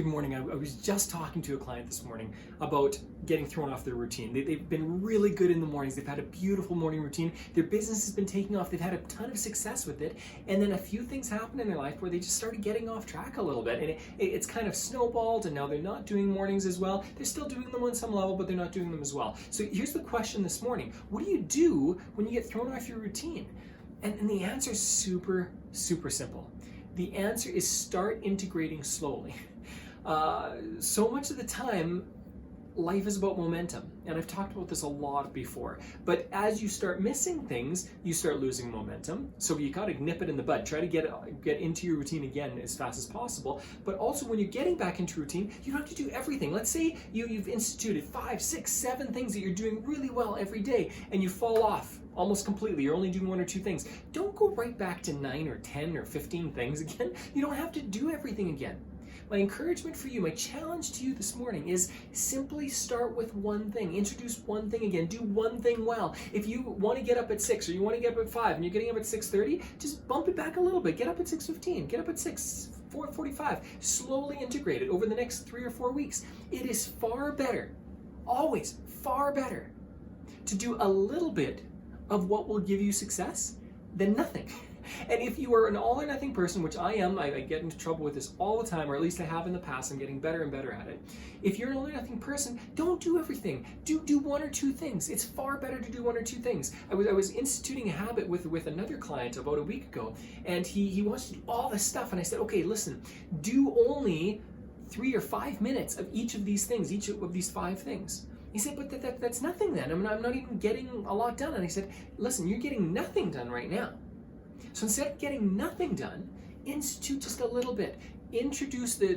Good morning. I was just talking to a client this morning about getting thrown off their routine. They've been really good in the mornings. They've had a beautiful morning routine. Their business has been taking off. They've had a ton of success with it. And then a few things happened in their life where they just started getting off track a little bit. And it's kind of snowballed, and now they're not doing mornings as well. They're still doing them on some level, but they're not doing them as well. So here's the question this morning. What do you do when you get thrown off your routine? And the answer is super, super simple. The answer is start integrating slowly. So much of the time, life is about momentum, and I've talked about this a lot before, but as you start missing things, you start losing momentum. So you got to nip it in the bud. Try to get into your routine again as fast as possible. But also, when you're getting back into routine, you don't have to do everything. Let's say you've instituted 5, 6, 7 things that you're doing really well every day, and you fall off almost completely. You're only doing 1 or 2 things. Don't go right back to 9 or 10 or 15 things again. You don't have to do everything again. My encouragement for you, my challenge to you this morning is simply start with one thing. Introduce one thing again. Do one thing well. If you want to get up at 6 or you want to get up at 5 and you're getting up at 6:30, just bump it back a little bit. Get up at 6:15. Get up at 4:45. Slowly integrate it over the next 3 or 4 weeks. It is far better, always far better, to do a little bit of what will give you success than nothing. And if you are an all or nothing person, which I am, I get into trouble with this all the time, or at least I have in the past. I'm getting better and better at it. If you're an all or nothing person, don't do everything. Do 1 or 2 things. It's far better to do 1 or 2 things. I was instituting a habit with another client about a week ago, and he wants to do all this stuff, and I said, okay, listen, do only 3 or 5 minutes of each of these things, each of these 5 things. He said, but that's nothing then. I'm not even getting a lot done. And I said, listen, you're getting nothing done right now. So instead of getting nothing done, institute just a little bit. Introduce the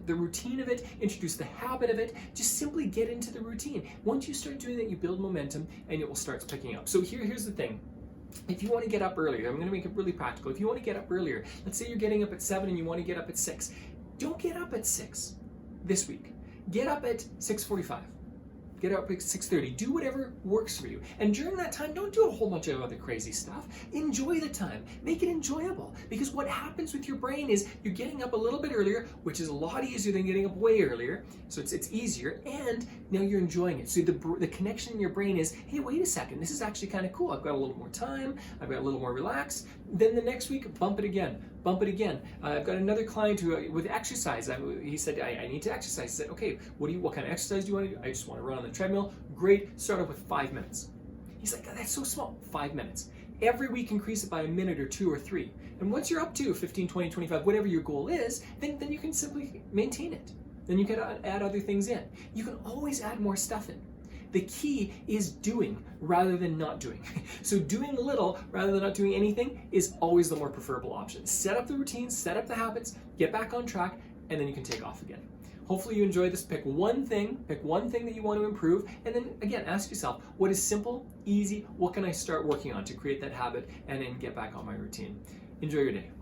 routine of it, introduce the habit of it, just simply get into the routine. Once you start doing that, you build momentum and it will start picking up. So here's the thing. If you want to get up earlier, I'm going to make it really practical. If you want to get up earlier, let's say you're getting up at 7 and you want to get up at 6. Don't get up at 6 this week. Get up at 6:45. Get up at 6:30. Do whatever works for you. And during that time, don't do a whole bunch of other crazy stuff. Enjoy the time. Make it enjoyable. Because what happens with your brain is you're getting up a little bit earlier, which is a lot easier than getting up way earlier. So it's easier, and now you're enjoying it. So the connection in your brain is, hey, wait a second, this is actually kind of cool. I've got a little more time. I've got a little more relaxed. Then the next week, bump it again. Bump it again. I've got another client who, with exercise, he said, I need to exercise. I said, okay, what kind of exercise do you want to do? I just want to run on the treadmill. Great. Start off with 5 minutes. He's like, that's so small. 5 minutes. Every week, increase it by a minute or 2 or 3. And once you're up to 15, 20, 25, whatever your goal is, then you can simply maintain it. Then you can add other things in. You can always add more stuff in. The key is doing rather than not doing. So doing little rather than not doing anything is always the more preferable option. Set up the routines, set up the habits, get back on track, and then you can take off again. Hopefully you enjoy this. Pick one thing that you want to improve, and then again, ask yourself, what is simple, easy, what can I start working on to create that habit and then get back on my routine? Enjoy your day.